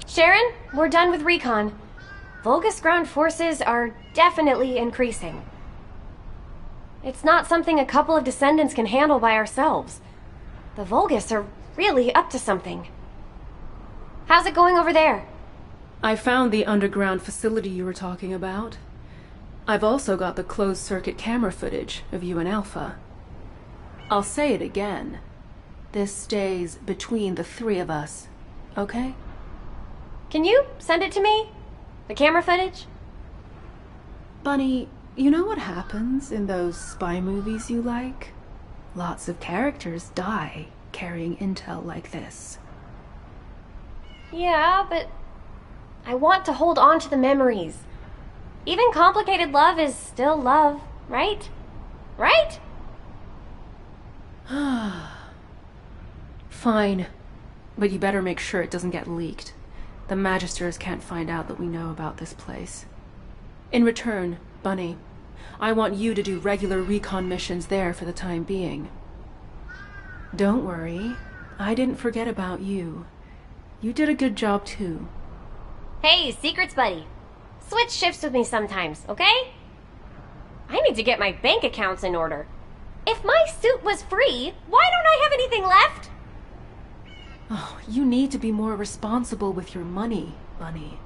Sharon, we're done with recon. Vulgus ground forces are definitely increasing. It's not something a couple of Descendants can handle by ourselves. The Vulgus are really up to something. How's it going over there? I found the underground facility you were talking about. I've also got the closed-circuit camera footage of you and Alpha. I'll say it again. This stays between the three of us, okay? Can you send it to me? The camera footage? Bunny, you know what happens in those spy movies you like? Lots of characters die carrying intel like this. Yeah, but I want to hold on to the memories. Even complicated love is still love, right? Right? Fine. But you better make sure it doesn't get leaked. The Magisters can't find out that we know about this place. In return, Bunny, I want you to do regular recon missions there for the time being. Don't worry, I didn't forget about you. You did a good job too. Hey, secrets buddy. Switch shifts with me sometimes, okay? I need to get my bank accounts in order. If my suit was free, why don't I have anything left? Oh, you need to be more responsible with your money, Bunny.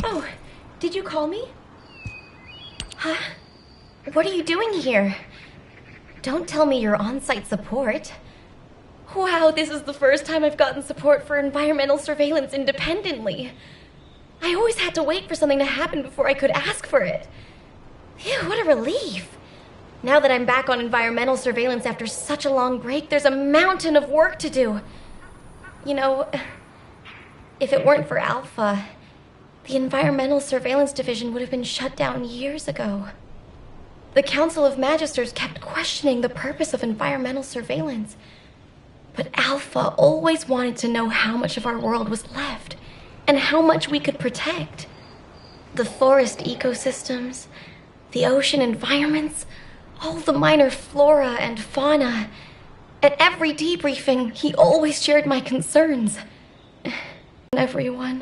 Oh, did you call me? Huh? What are you doing here? Don't tell me you're on-site support. Wow, this is the first time I've gotten support for environmental surveillance independently. I always had to wait for something to happen before I could ask for it. Phew, what a relief. Now that I'm back on environmental surveillance after such a long break, there's a mountain of work to do. You know, if it weren't for Alpha, the Environmental Surveillance Division would have been shut down years ago. The Council of Magisters kept questioning the purpose of environmental surveillance. But Alpha always wanted to know how much of our world was left, and how much we could protect. The forest ecosystems, the ocean environments, all the minor flora and fauna. At every debriefing, he always shared my concerns. Everyone.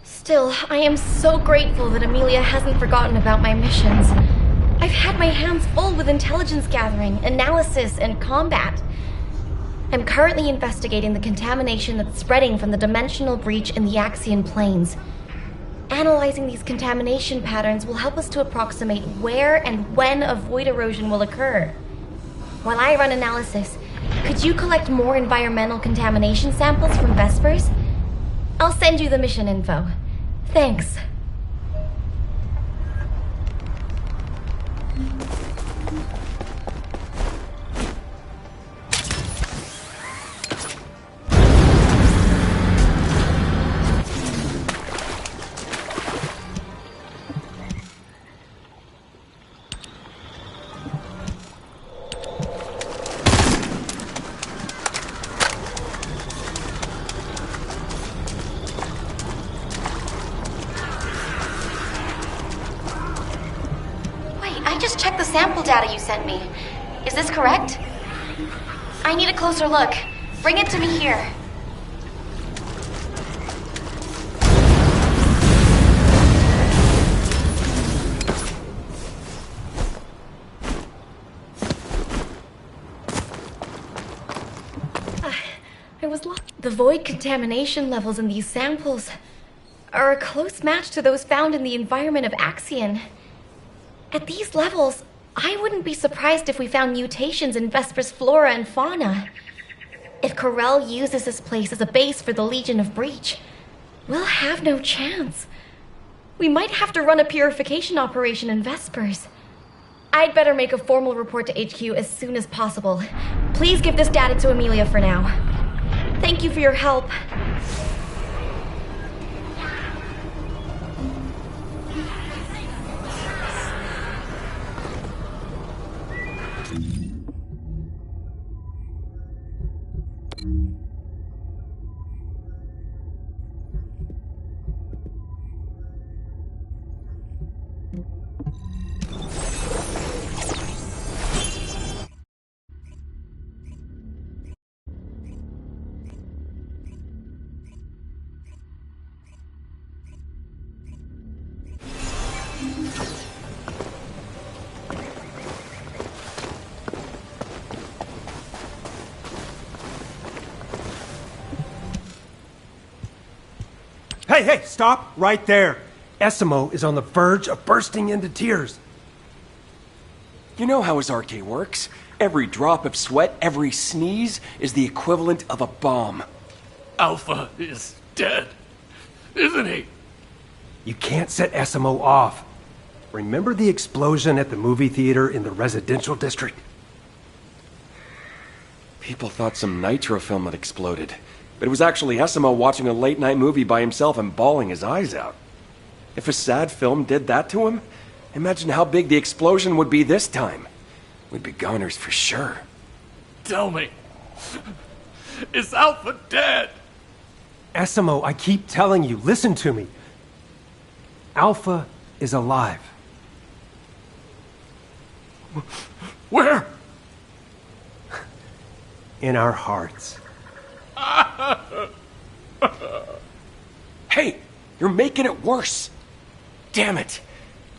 Still, I am so grateful that Amelia hasn't forgotten about my missions. I've had my hands full with intelligence gathering, analysis, and combat. I'm currently investigating the contamination that's spreading from the dimensional breach in the Axian plains. Analyzing these contamination patterns will help us to approximate where and when a void erosion will occur. While I run analysis, could you collect more environmental contamination samples from Vespers? I'll send you the mission info. Thanks. just checked the sample data you sent me. Is this correct? I need a closer look. Bring it to me here. I was lost. The void contamination levels in these samples are a close match to those found in the environment of Axion. At these levels, I wouldn't be surprised if we found mutations in Vesper's flora and fauna. If Corel uses this place as a base for the Legion of Breach, we'll have no chance. We might have to run a purification operation in Vespers. I'd better make a formal report to HQ as soon as possible. Please give this data to Amelia for now. Thank you for your help. Hey, stop right there. Essimo is on the verge of bursting into tears. You know how his arcade works. Every drop of sweat, every sneeze is the equivalent of a bomb. Alpha is dead, isn't he? You can't set Essimo off. Remember the explosion at the movie theater in the residential district? People thought some nitro film had exploded. But it was actually Essimo watching a late-night movie by himself and bawling his eyes out. If a sad film did that to him, imagine how big the explosion would be this time. We'd be goners for sure. Tell me, is Alpha dead? Essimo, I keep telling you, listen to me. Alpha is alive. Where? In our hearts. Hey, you're making it worse. Damn it.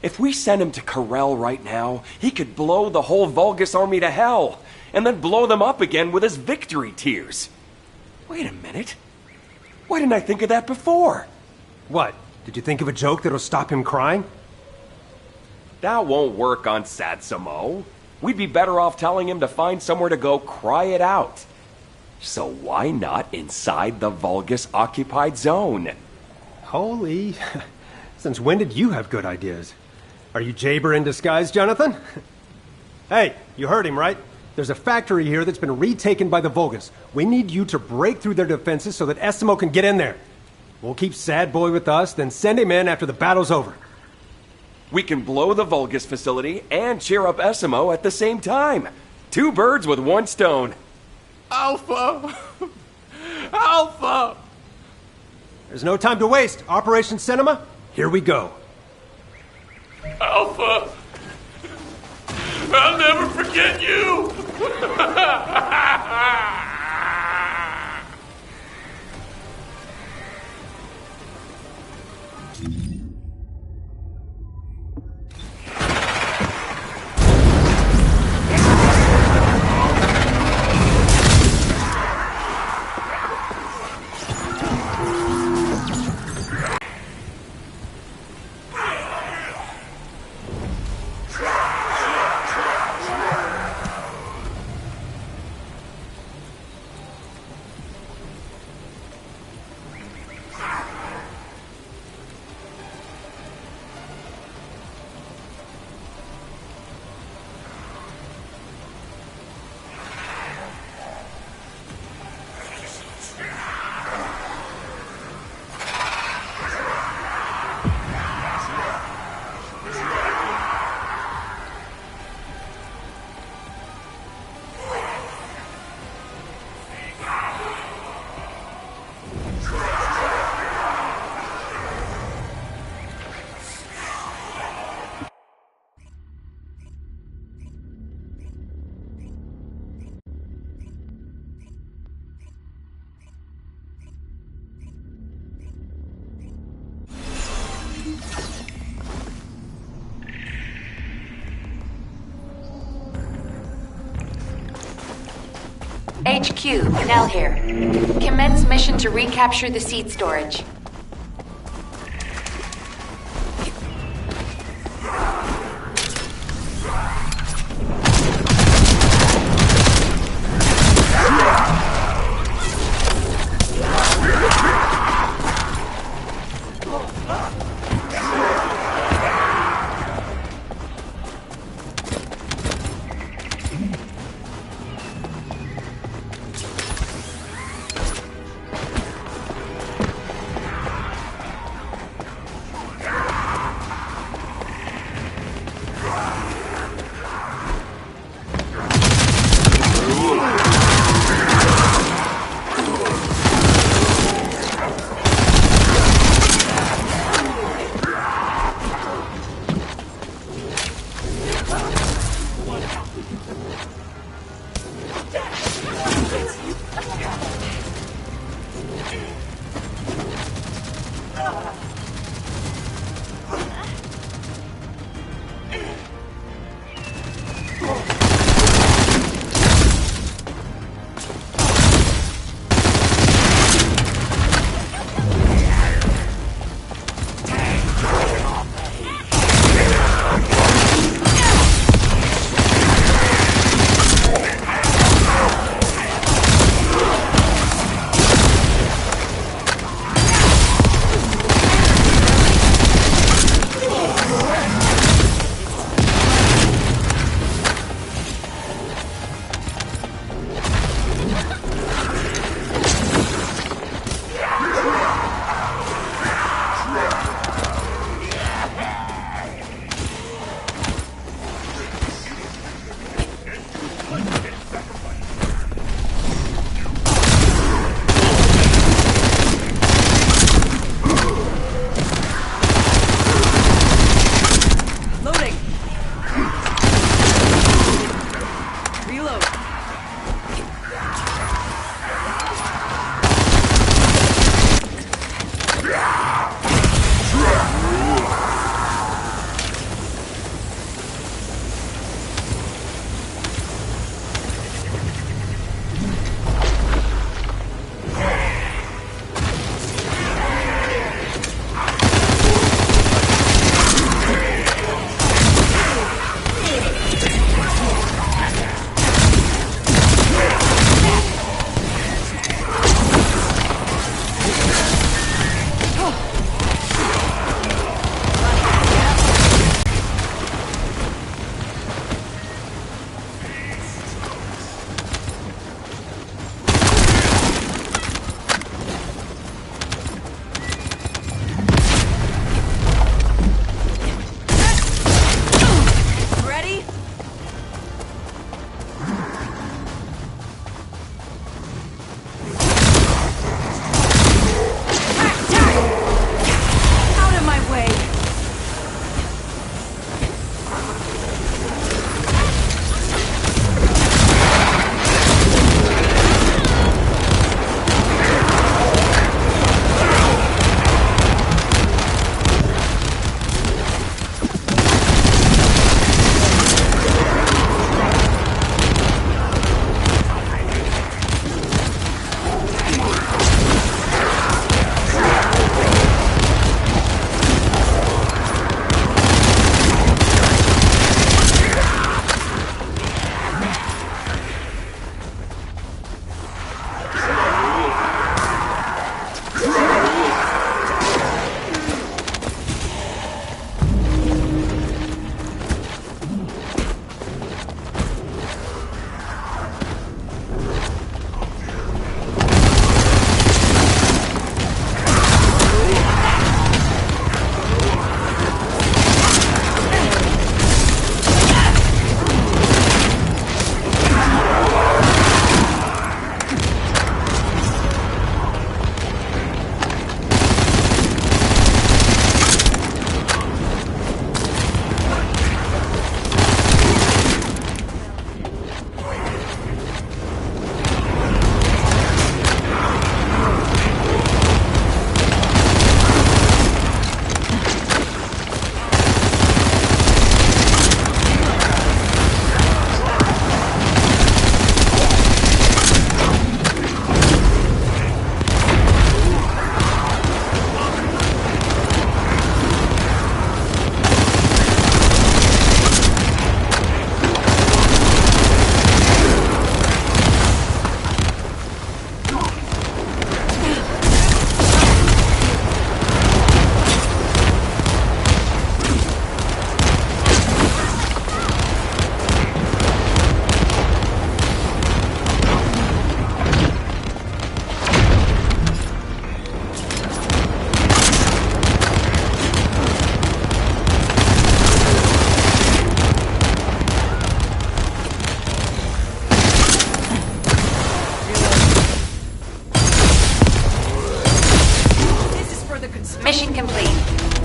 If we send him to Corel right now, he could blow the whole Vulgus army to hell, and then blow them up again with his victory tears. Wait a minute. Why didn't I think of that before? What? Did you think of a joke that'll stop him crying? That won't work on Satsamo. We'd be better off telling him to find somewhere to go cry it out. So why not inside the Vulgus-occupied zone? Holy... Since when did you have good ideas? Are you Jaber in disguise, Jonathan? Hey, you heard him, right? There's a factory here that's been retaken by the Vulgus. We need you to break through their defenses so that Essimo can get in there. We'll keep Sad Boy with us, then send him in after the battle's over. We can blow the Vulgus facility and cheer up Essimo at the same time. 2 birds with 1 stone. Alpha! Alpha! There's no time to waste. Operation Cinema, here we go. Alpha! I'll never forget you! HQ, Nell here. Commence mission to recapture the seed storage.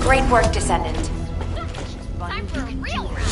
Great work, Descendant. Time for a real ride.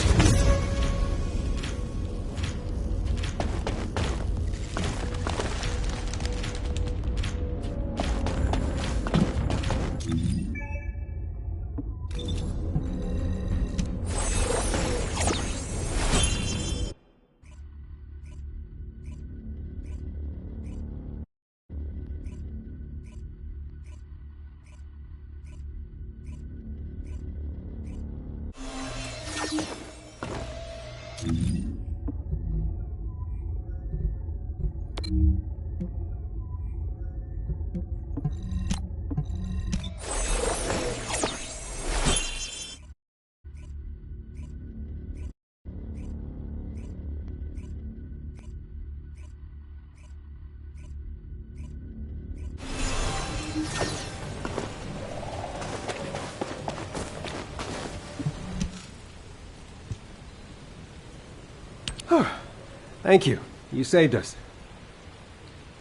Thank you. You saved us.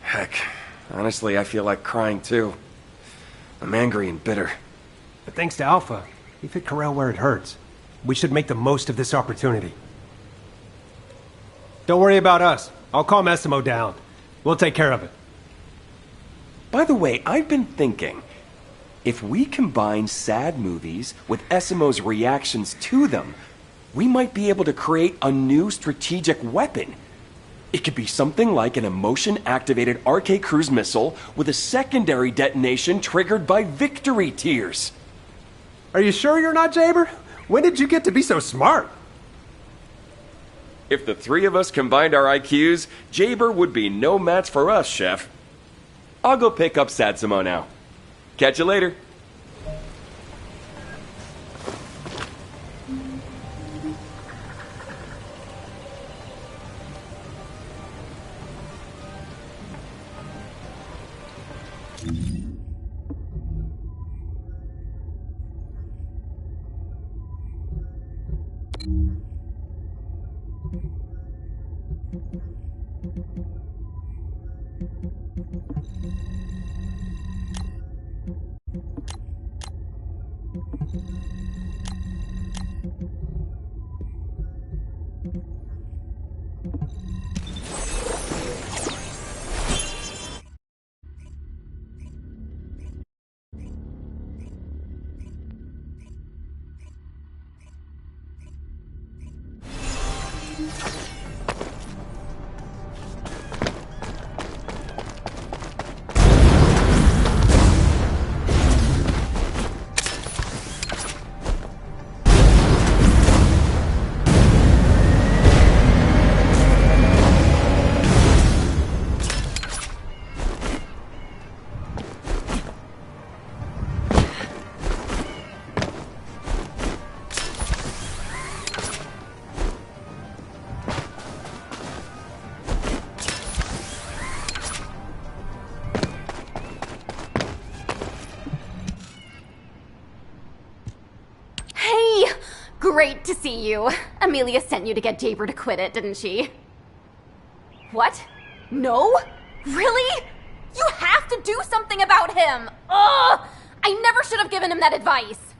Heck, honestly, I feel like crying too. I'm angry and bitter. But thanks to Alpha, he fit Corel where it hurts. We should make the most of this opportunity. Don't worry about us. I'll calm Essimo down. We'll take care of it. By the way, I've been thinking, if we combine sad movies with Essimo's reactions to them, we might be able to create a new strategic weapon. It could be something like an emotion-activated RK cruise missile with a secondary detonation triggered by victory tears. Are you sure you're not Jaber? When did you get to be so smart? If the three of us combined our IQs, Jaber would be no match for us, Chef. I'll go pick up Satsuma now. Catch you later. Great to see you. Amelia sent you to get Jaber to quit it, didn't she? What? No? Really? You have to do something about him! Ugh! I never should have given him that advice.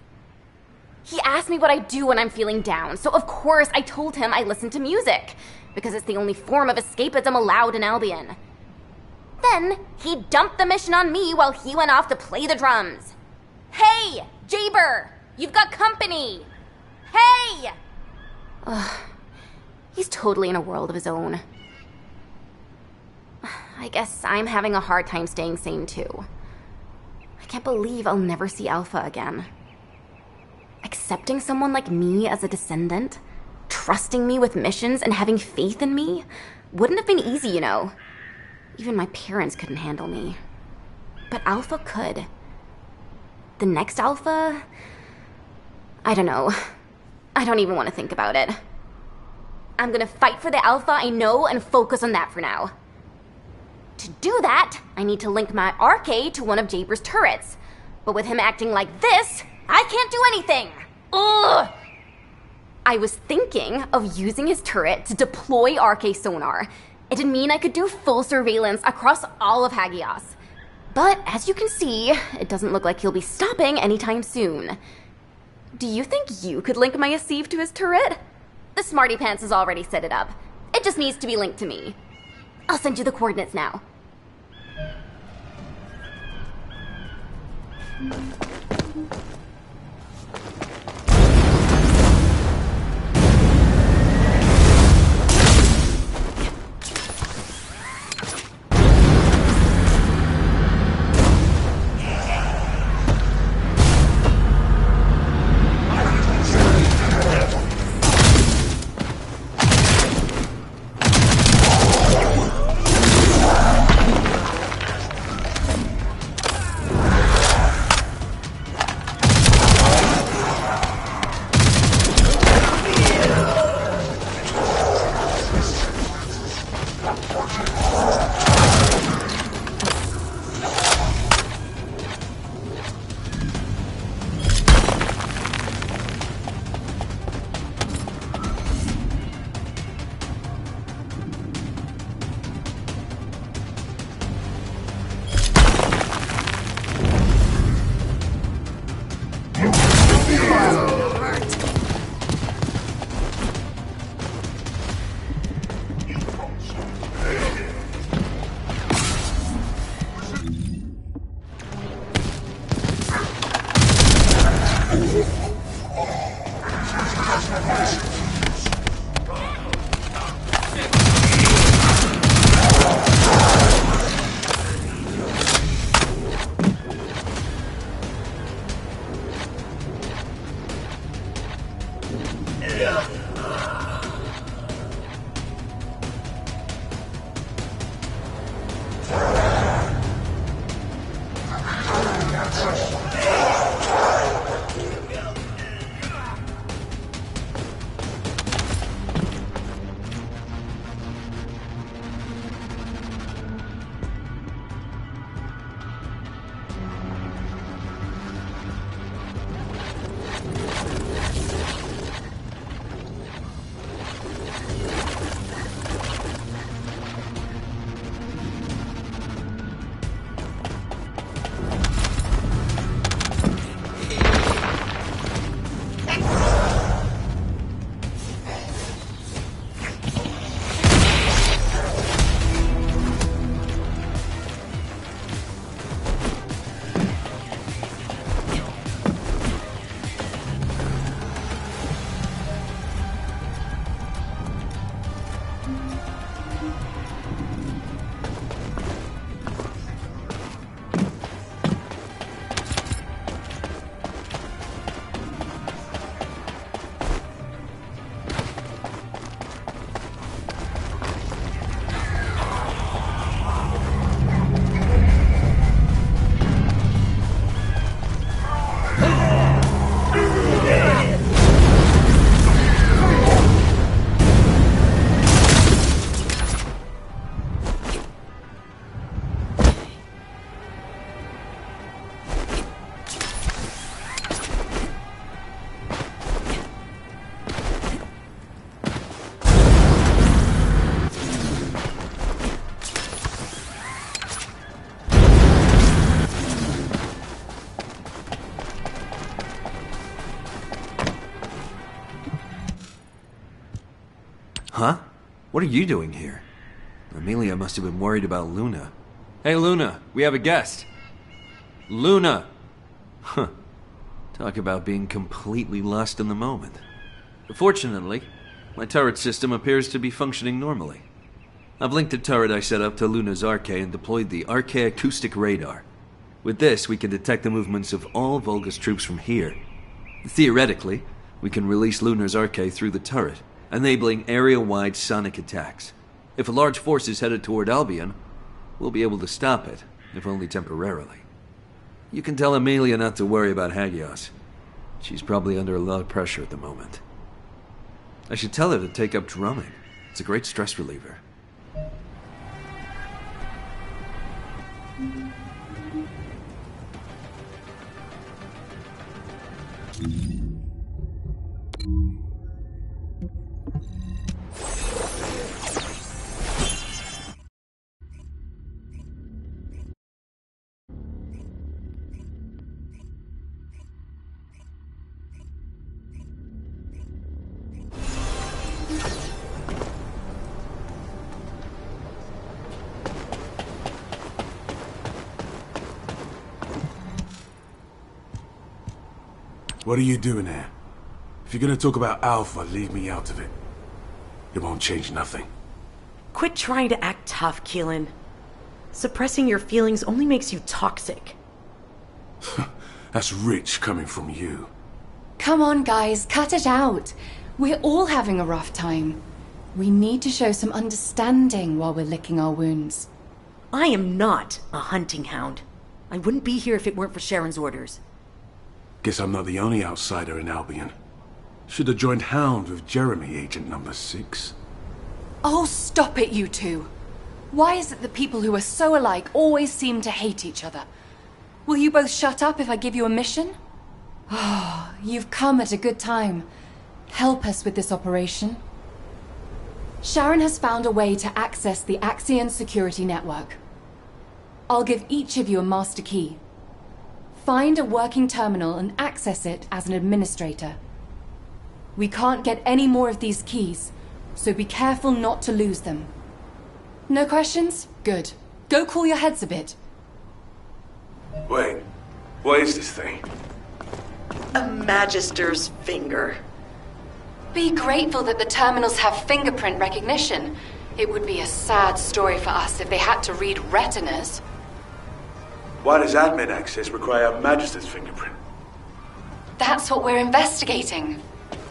He asked me what I do when I'm feeling down, so of course I told him I listen to music, because it's the only form of escapism allowed in Albion. Then, he dumped the mission on me while he went off to play the drums. Hey, Jaber! You've got company! Hey! Ugh. He's totally in a world of his own. I guess I'm having a hard time staying sane too. I can't believe I'll never see Alpha again. Accepting someone like me as a descendant, trusting me with missions and having faith in me, wouldn't have been easy, you know. Even my parents couldn't handle me. But Alpha could. The next Alpha? I don't know. I don't even want to think about it. I'm gonna fight for the Alpha I know and focus on that for now. To do that, I need to link my RK to one of Jaber's turrets. But with him acting like this, I can't do anything! Ugh! I was thinking of using his turret to deploy RK sonar. It'd mean I could do full surveillance across all of Hagios. But as you can see, it doesn't look like he'll be stopping anytime soon. Do you think you could link my Asive to his turret? The smarty pants has already set it up. It just needs to be linked to me. I'll send you the coordinates now. Huh? What are you doing here? Amelia must have been worried about Luna. Hey, Luna, we have a guest. Luna! Huh. Talk about being completely lost in the moment. Fortunately, my turret system appears to be functioning normally. I've linked the turret I set up to Luna's Arche and deployed the Arche acoustic radar. With this, we can detect the movements of all Vulgus troops from here. Theoretically, we can release Luna's Arche through the turret, enabling area-wide sonic attacks. If a large force is headed toward Albion, we'll be able to stop it, if only temporarily. You can tell Amelia not to worry about Hagios. She's probably under a lot of pressure at the moment. I should tell her to take up drumming. It's a great stress reliever. What are you doing here? If you're gonna talk about Alpha, leave me out of it. It won't change nothing. Quit trying to act tough, Keelan. Suppressing your feelings only makes you toxic. That's rich coming from you. Come on, guys, cut it out. We're all having a rough time. We need to show some understanding while we're licking our wounds. I am not a hunting hound. I wouldn't be here if it weren't for Sharon's orders. Guess I'm not the only outsider in Albion. Should have joined Hound with Jeremy, Agent number 6. Oh, stop it, you two. Why is it that people who are so alike always seem to hate each other? Will you both shut up if I give you a mission? Oh, you've come at a good time. Help us with this operation. Sharon has found a way to access the Axion security network. I'll give each of you a master key. Find a working terminal and access it as an administrator. We can't get any more of these keys, so be careful not to lose them. No questions? Good. Go cool your heads a bit. Wait, what is this thing? A Magister's finger. Be grateful that the terminals have fingerprint recognition. It would be a sad story for us if they had to read retinas. Why does admin access require a Magister's fingerprint? That's what we're investigating.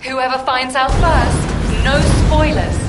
Whoever finds out first, no spoilers.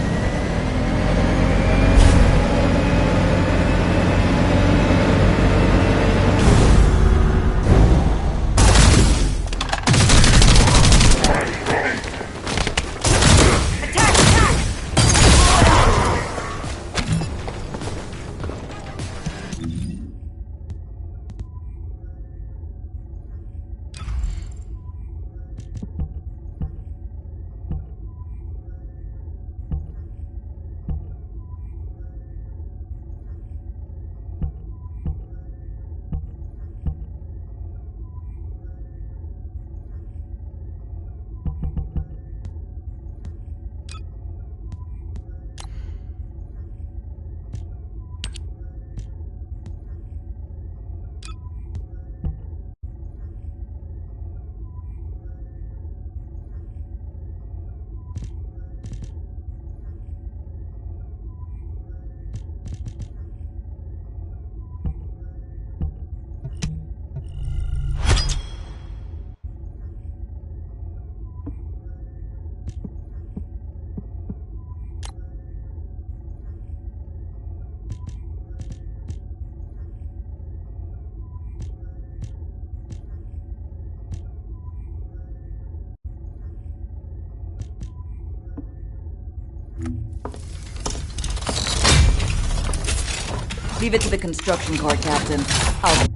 Leave it to the construction cart, Captain. I'll...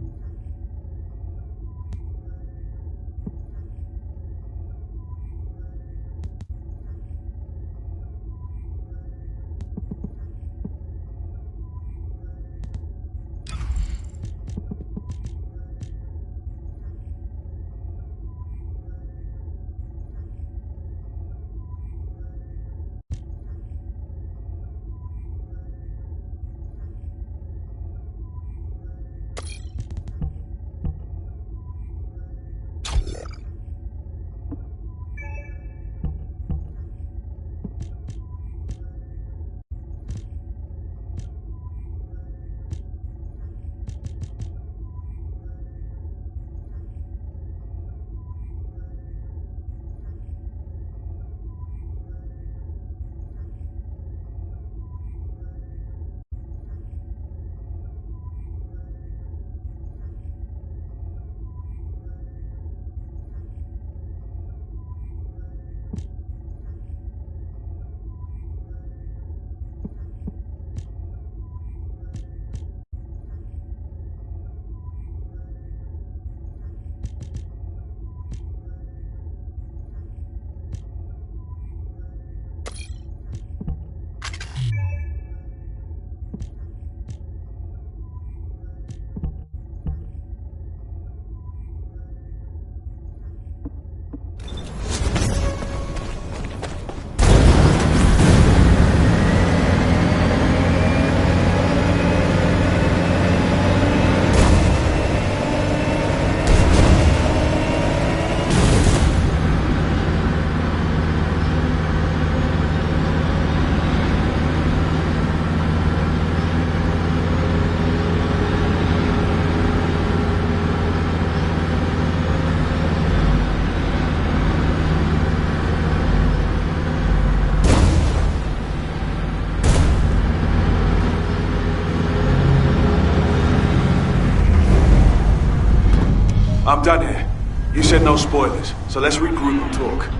I'm done here. You said no spoilers, so let's regroup and talk.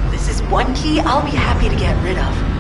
This is one key I'll be happy to get rid of.